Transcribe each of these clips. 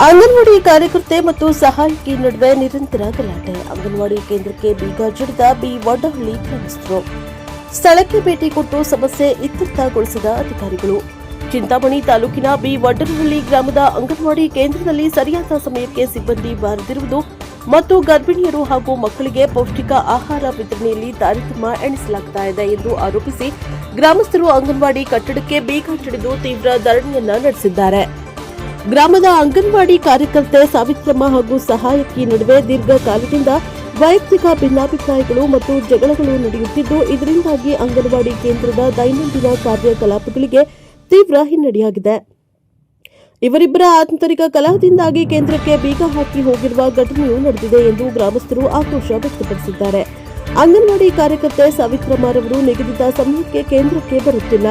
ಅಂಗನವಾಡಿ ಕಾರ್ಯಕರ್ತೆ ಮತ್ತು ಸಹಾಯಕಿ ನಡುವೆ ನಿರಂತರ ಗಲಾಟೆ. ಅಂಗನವಾಡಿ ಕೇಂದ್ರಕ್ಕೆ ಬೀಗ ಜಡಿದ ಬಿ ವಡ್ಡಹಳ್ಳಿ ಗ್ರಾಮಸ್ಥರು. ಸ್ಥಳಕ್ಕೆ ಭೇಟಿ ಕೊಟ್ಟು ಸಮಸ್ಯೆ ಇತ್ಯರ್ಥಗೊಳಿಸಿದ ಅಧಿಕಾರಿಗಳು. ಚಿಂತಾಮಣಿ ತಾಲೂಕಿನ ಬಿ ವಡ್ಡನಹಳ್ಳಿ ಗ್ರಾಮದ ಅಂಗನವಾಡಿ ಕೇಂದ್ರದಲ್ಲಿ ಸರಿಯಾದ ಸಮಯಕ್ಕೆ ಸಿಬ್ಬಂದಿ ಬಾರದಿರುವುದು ಮತ್ತು ಗರ್ಭಿಣಿಯರು ಹಾಗೂ ಮಕ್ಕಳಿಗೆ ಪೌಷ್ಟಿಕ ಆಹಾರ ವಿತರಣೆಯಲ್ಲಿ ತಾರತಮ್ಯ ಎಣಿಸಲಾಗುತ್ತಿದೆ ಎಂದು ಆರೋಪಿಸಿ ಗ್ರಾಮಸ್ಥರು ಅಂಗನವಾಡಿ ಕಟ್ಟಡಕ್ಕೆ ಬೀಗ ಜಡಿದು ತೀವ್ರ ಧರಣಿಯನ್ನ ನಡೆಸಿದ್ದಾರೆ. ಗ್ರಾಮದ ಅಂಗನವಾಡಿ ಕಾರ್ಯಕರ್ತೆ ಸಾವಿತ್ರಮ್ಮ ಹಾಗೂ ಸಹಾಯಕಿ ನಡುವೆ ದೀರ್ಘಕಾಲದಿಂದ ವೈಯಕ್ತಿಕ ಭಿನ್ನಾಭಿಪ್ರಾಯಗಳು ಮತ್ತು ಜಗಳಗಳು ನಡೆಯುತ್ತಿದ್ದು, ಇದರಿಂದಾಗಿ ಅಂಗನವಾಡಿ ಕೇಂದ್ರದ ದೈನಂದಿನ ಕಾರ್ಯಕಲಾಪಗಳಿಗೆ ತೀವ್ರ ಹಿನ್ನಡೆಯಾಗಿದೆ. ಇವರಿಬ್ಬರ ಆಂತರಿಕ ಕಲಹದಿಂದಾಗಿ ಕೇಂದ್ರಕ್ಕೆ ಬೀಗ ಹಾಕಿ ಹೋಗಿರುವ ಘಟನೆಯೂ ನಡೆದಿದೆ ಎಂದು ಗ್ರಾಮಸ್ಥರು ಆಕ್ರೋಶ ವ್ಯಕ್ತಪಡಿಸಿದ್ದಾರೆ. ಅಂಗನವಾಡಿ ಕಾರ್ಯಕರ್ತೆ ಸಾವಿತ್ರಮ್ಮರವರು ನಿಗದಿತ ಸಮಯಕ್ಕೆ ಕೇಂದ್ರಕ್ಕೆ ಬರುತ್ತಿಲ್ಲ.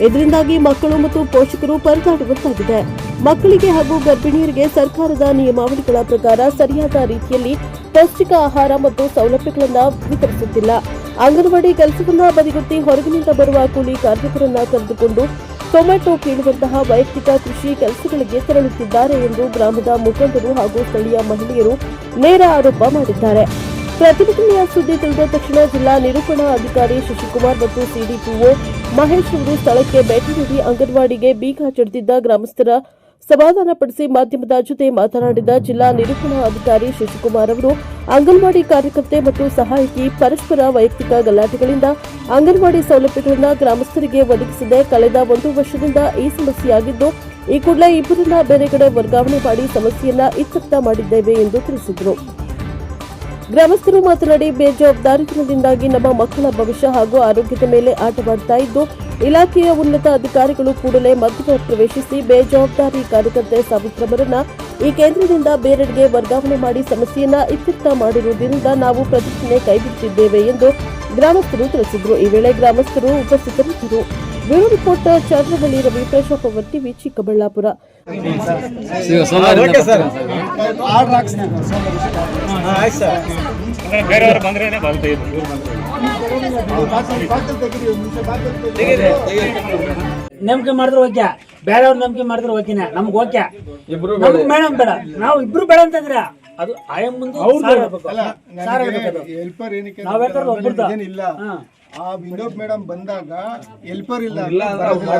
ಇದರಿಂದಾಗಿ ಮಕ್ಕಳು ಮತ್ತು ಪೋಷಕರು ಪರದಾಡುವಂತಾಗಿದೆ. ಮಕ್ಕಳಿಗೆ ಹಾಗೂ ಗರ್ಭಿಣಿಯರಿಗೆ ಸರ್ಕಾರದ ನಿಯಮಾವಳಿಗಳ ಪ್ರಕಾರ ಸರಿಯಾದ ರೀತಿಯಲ್ಲಿ ಪೌಷ್ಟಿಕ ಆಹಾರ ಮತ್ತು ಸೌಲಭ್ಯಗಳನ್ನು ವಿತರಿಸುತ್ತಿಲ್ಲ. ಅಂಗನವಾಡಿ ಕೆಲಸವನ್ನ ಬದಿಗೊತ್ತಿ ಹೊರಗಿನಿಂದ ಬರುವ ಕೂಲಿ ಕಾರ್ಮಿಕರನ್ನ ಕರೆದುಕೊಂಡು ಟೊಮೆಟೊ ಕೀಳುವಂತಹ ವೈಯಕ್ತಿಕ ಕೃಷಿ ಕೆಲಸಗಳಿಗೆ ತೆರಳುತ್ತಿದ್ದಾರೆ ಎಂದು ಗ್ರಾಮದ ಮುಖಂಡರು ಹಾಗೂ ಸ್ಥಳೀಯ ಮಹಿಳೆಯರು ನೇರ ಆರೋಪ ಮಾಡಿದ್ದಾರೆ. ಪ್ರತಿಭಟನೆಯ ಸುದ್ದಿ ತಿಳಿದ ತಕ್ಷಣ ಜಿಲ್ಲಾ ನಿರೂಪಣಾ ಅಧಿಕಾರಿ ಶಶಿಕುಮಾರ್ ಮತ್ತು ಸಿಡಿಪಿಒ ಮಹೇಶ್ ಅವರು ಸ್ಥಳಕ್ಕೆ ಭೇಟಿ ನೀಡಿ ಅಂಗನವಾಡಿಗೆ ಬೀಗ ಜಡಿದಿದ್ದ ಗ್ರಾಮಸ್ಥರ ಸಮಾಧಾನಪಡಿಸಿ ಮಾಧ್ಯಮದ ಜೊತೆ ಮಾತನಾಡಿದ ಜಿಲ್ಲಾ ನಿರೂಪಣಾ ಅಧಿಕಾರಿ ಶಶಿಕುಮಾರ್ ಅವರು, ಅಂಗನವಾಡಿ ಕಾರ್ಯಕರ್ತೆ ಮತ್ತು ಸಹಾಯಕಿ ಪರಸ್ಪರ ವೈಯಕ್ತಿಕ ಗಲಾಟೆಗಳಿಂದ ಅಂಗನವಾಡಿ ಸೌಲಭ್ಯಗಳನ್ನು ಗ್ರಾಮಸ್ಥರಿಗೆ ಒದಗಿಸದೆ ಕಳೆದ 1 ವರ್ಷದಿಂದ ಈ ಸಮಸ್ಯೆಯಾಗಿದ್ದು, ಈ ಕೂಡಲೇ ಇಬ್ಬರನ್ನ ಬೇರೆ ಕಡೆ ವರ್ಗಾವಣೆ ಮಾಡಿ ಸಮಸ್ಯೆಯನ್ನ ಇತ್ಯರ್ಥ ಮಾಡಿದ್ದೇವೆ ಎಂದು ತಿಳಿಸಿದರು. ಗ್ರಾಮಸ್ಥರು ಮಾತನಾಡಿ, ಬೇಜವಾಬ್ದಾರಿತನದಿಂದಾಗಿ ನಮ್ಮ ಮಕ್ಕಳ ಭವಿಷ್ಯ ಹಾಗೂ ಆರೋಗ್ಯದ ಮೇಲೆ ಆಟವಾಡ್ತಾ ಇದ್ದು, ಇಲಾಖೆಯ ಉನ್ನತ ಅಧಿಕಾರಿಗಳು ಕೂಡಲೇ ಮಧ್ಯ ಪ್ರವೇಶಿಸಿ ಬೇಜವಾಬ್ದಾರಿ ಕಾರ್ಯಕರ್ತೆ ಸಾವಿತ್ರಮ್ಮರನ್ನ ಈ ಕೇಂದ್ರದಿಂದ ಬೇರೆಡೆಗೆ ವರ್ಗಾವಣೆ ಮಾಡಿ ಸಮಸ್ಯೆಯನ್ನ ಇತ್ಯರ್ಥ ಮಾಡಿರುವುದರಿಂದ ನಾವು ಪ್ರತಿಭಟನೆ ಕೈಬಿಟ್ಟಿದ್ದೇವೆ ಎಂದು ಗ್ರಾಮಸ್ಥರು ತಿಳಿಸಿದರು. ಈ ವೇಳೆ ಗ್ರಾಮಸ್ಥರು ಉಪಸ್ಥಿತರಿದ್ದರು. ಬ್ಯೂರೋ ರಿಪೋರ್ಟ್ ಚಂದ್ರಹಳ್ಳಿ ರವಿ, ಪ್ರಶಾಪ್ ಅವರ್ ಟಿವಿ, ಚಿಕ್ಕಬಳ್ಳಾಪುರ. ನಂಬಿಕೆ ಮಾಡಿದ್ರೆ ಓಕೆ, ಬೇರೆಯವ್ರ ನಂಬಿಕೆ ಮಾಡಿದ್ರೆ ಓಕೆನೆ, ನಮ್ಗೆ ಓಕೆ. ಮೇಡಮ್ ಬೇಡ, ನಾವು ಇಬ್ರು ಬೇಡ ಅಂತಂದ್ರೆ ಅದು ಆಯಂ ಮುಂದೆ ಆ ವಿನೋದ್ ಮೇಡಮ್ ಬಂದಾಗ ಹೆಲ್ಪರ್ ಇಲ್ಲ,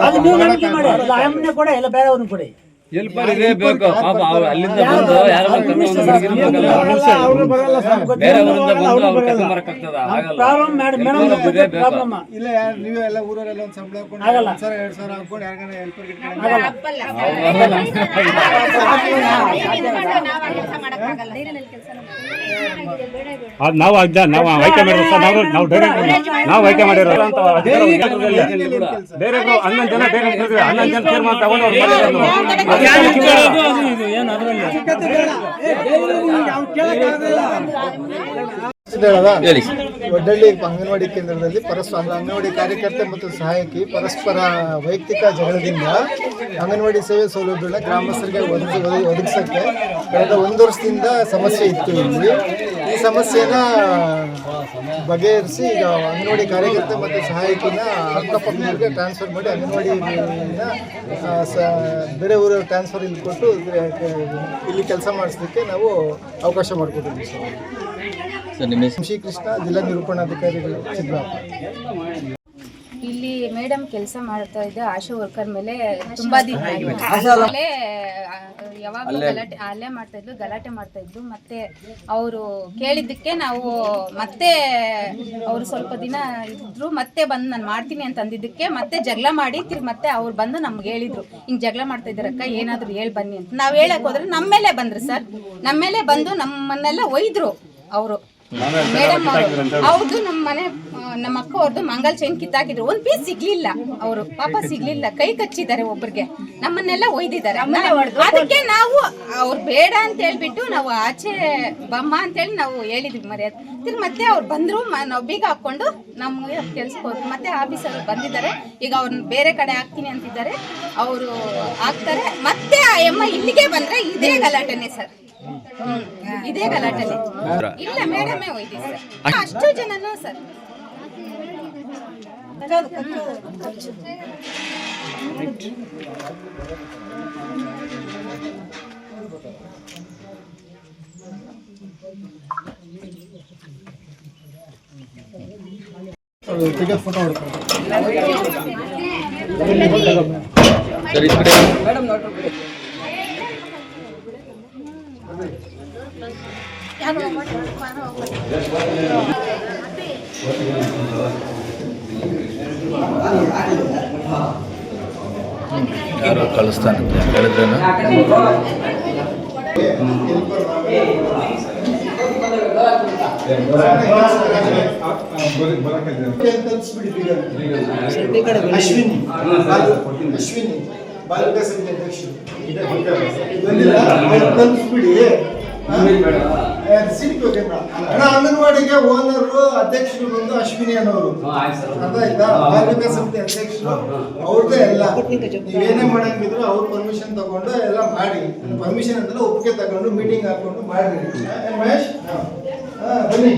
ಅದು ನೀವು ನಂಬಿಕೆ ಮಾಡಿ, ಅದು ಆಯಮ್ಮನೆ ಕೊಡಿ, ಇಲ್ಲ ಬೇರೆಯವ್ರನ್ನ ಕೊಡಿ. ಹೆಲ್ಪರ್ ಇದೆ ಬೇಕು ಪಾಪ, ಅಲ್ಲಿಂದ ಬಂದು ಯಾರು ಇಲ್ಲ ನೀವೆಲ್ಲ ಊರಲ್ಲೆಲ್ಲ ಒಂದು ಸಂಬಳ ಹಾಕೊಂಡು 1,000-2,000 ಹಾಕೊಂಡು ಯಾರಿಗಾನ ಹೆಲ್ಪರ್ ನಾವು ಆಯ್ಕೆ ಮಾಡಿರೋ ಸರ್, ನಾವು ನಾವು ಆಯ್ಕೆ ಮಾಡಿರೋ ಅಂತ ಬೇರೆ 11 ಜನ ಬೇರೆ 11 ಜನ ತೀರ್ಮಾನ ತಗೊಂಡು ವಡ್ಡಳ್ಳಿ ಅಂಗನವಾಡಿ ಕೇಂದ್ರದಲ್ಲಿ ಅಂಗನವಾಡಿ ಕಾರ್ಯಕರ್ತೆ ಮತ್ತು ಸಹಾಯಕಿ ಪರಸ್ಪರ ವೈಯಕ್ತಿಕ ಜಗಳದಿಂದ ಅಂಗನವಾಡಿ ಸೇವೆ ಸೌಲಭ್ಯಗಳನ್ನ ಗ್ರಾಮಸ್ಥರಿಗೆ ಒದಗಿಸಕ್ಕೆ ಕಳೆದ 1 ವರ್ಷದಿಂದ ಸಮಸ್ಯೆ ಇತ್ತು. ಇಲ್ಲಿ ಈ ಸಮಸ್ಯೆನ ಬಗೆಹರಿಸಿ ಈಗ ಅಂಗನವಾಡಿ ಕಾರ್ಯಕರ್ತೆ ಮತ್ತು ಸಹಾಯಕಿನ ಅಕ್ಕಪಕ್ಕದವರಿಗೆ ಟ್ರಾನ್ಸ್ಫರ್ ಮಾಡಿ ಅಂಗನವಾಡಿನ ಬೇರೆ ಊರಲ್ಲಿ ಟ್ರಾನ್ಸ್ಫರ್ ಇಲ್ಲಿ ಕೊಟ್ಟು ಇಲ್ಲಿ ಕೆಲಸ ಮಾಡಿಸಲಿಕ್ಕೆ ನಾವು ಅವಕಾಶ ಮಾಡಿಕೊಟ್ಟಿದ್ದೀವಿ ಸರ್. ಶ್ರೀಕೃಷ್ಣ, ಜಿಲ್ಲಾ ನಿರೂಪಣಾಧಿಕಾರಿಗಳು, ಚಿಕ್ಕಬಳ್ಳಾಪುರ. ಇಲ್ಲಿ ಮೇಡಮ್ ಕೆಲಸ ಮಾಡ್ತಾ ಇದ್ದ ಆಶಾ ವರ್ಕರ್ ಮೇಲೆ ತುಂಬಾ ದಿನ ಆಮೇಲೆ ಯಾವಾಗಲೂ ಗಲಾಟೆ ಮಾಡ್ತಾ ಇದ್ರು. ಮತ್ತೆ ಅವರು ಕೇಳಿದ್ದಕ್ಕೆ ನಾವು ಮತ್ತೆ ಅವರು ಸ್ವಲ್ಪ ದಿನ ಇದ್ರು, ಮತ್ತೆ ಬಂದು ನಾನು ಮಾಡ್ತೀನಿ ಅಂತ ಅಂದಿದ್ದಕ್ಕೆ ಮತ್ತೆ ಜಗಳ ಮಾಡಿ ಮತ್ತೆ ಅವ್ರು ಬಂದು ನಮ್ಗೆ ಹೇಳಿದ್ರು, ಹಿಂಗ್ ಜಗಳ ಮಾಡ್ತಾ ಇದ್ದಾರಕ್ಕ, ಏನಾದ್ರು ಹೇಳಿ ಬನ್ನಿ ಅಂತ. ನಾವ್ ಹೇಳಕ್ ಹೋದ್ರೆ ನಮ್ಮ ಮೇಲೆ ಬಂದ್ರು ಸರ್, ನಮ್ಮ ಮೇಲೆ ಬಂದು ನಮ್ಮನ್ನೆಲ್ಲ ಒಯ್ದ್ರು ಅವರು ಮೇಡಮ್ ಅವರು. ಹೌದು, ನಮ್ಮ ಅಕ್ಕ ಅವ್ರದ್ದು ಮಂಗಲ್ ಚೈನ್ ಕಿತ್ತಾಕಿದ್ರು, 1 ಪೀಸ್ ಸಿಗ್ಲಿಲ್ಲ, ಅವರು ಪಾಪ ಸಿಗ್ಲಿಲ್ಲ, ಕೈ ಕಚ್ಚಿದ್ದಾರೆ ಒಬ್ಬರಿಗೆ, ನಮ್ಮನ್ನೆಲ್ಲ ಒಯ್ದಿದ್ದಾರೆ. ಅದಕ್ಕೆ ನಾವು ಅವ್ರು ಬೇಡ ಅಂತ ಹೇಳ್ಬಿಟ್ಟು ನಾವು ಆಚೆ ಬಮ್ಮ ಅಂತೇಳಿ ನಾವು ಹೇಳಿದ್ವಿ ಮರ್ಯಾದೆ. ಮತ್ತೆ ಅವ್ರು ಬಂದ್ರು, ನಾವು ಬೀಗ ಹಾಕೊಂಡು ನಮ್ಗೆ ಕೆಲ್ಸಕ್ಕೆ ಹೋದ್ರು. ಮತ್ತೆ ಆಫೀಸರ್ ಬಂದಿದ್ದಾರೆ, ಈಗ ಅವ್ರನ್ನ ಬೇರೆ ಕಡೆ ಹಾಕ್ತೀನಿ ಅಂತಿದ್ದಾರೆ, ಅವರು ಹಾಕ್ತಾರೆ. ಮತ್ತೆ ಆ ಅಮ್ಮ ಇಲ್ಲಿಗೆ ಬಂದ್ರೆ ಇದೇ ಗಲಾಟೆನೆ ಸರ್, ಇದೇ ಗಲಾಟೆನೆ. ಇಲ್ಲ ಮೇಡಮೇ ಹೋಯ್ತು ಸರ್, ಅಷ್ಟು ಜನನು ಸರ್. ತೆಗೆದು ಫೋಟೋ ಹೊಡ್ಕೊಂಡು ಸರ್ ಈ ಕಡೆ ಯಾರು ಕಳಿಸ್ತಾನಂತೆ ಹೇಳಿದ್ರೇನು ಅಶ್ವಿನಿ ಬಾಲಿಕಾ ಸಮಿತಿ ಅಧ್ಯಕ್ಷರು ತಲುಪಿಸ್ಬಿಡಿ. ಅಂಗನವಾಡಿಗೆ ಓನರು ಅಧ್ಯಕ್ಷರು ಬಂದು ಅಶ್ವಿನಿ ಅನ್ನೋರು, ಅರ್ಥ ಆಯ್ತಾ? ಬಾಲಿಕಾ ಸಮಿತಿ ಅಧ್ಯಕ್ಷರು ಅವ್ರದ್ದೇ ಎಲ್ಲ. ನೀವೇನೇ ಮಾಡಂಗಿದ್ರು ಅವ್ರ ಪರ್ಮಿಷನ್ ತಗೊಂಡು ಎಲ್ಲ ಮಾಡಿ, ಪರ್ಮಿಷನ್ ಅಂತೆಲ್ಲ ಒಪ್ಪಿಗೆ ತಗೊಂಡು ಮೀಟಿಂಗ್ ಹಾಕೊಂಡು ಮಾಡಿ. ಮಹೇಶ್ ಬನ್ನಿ.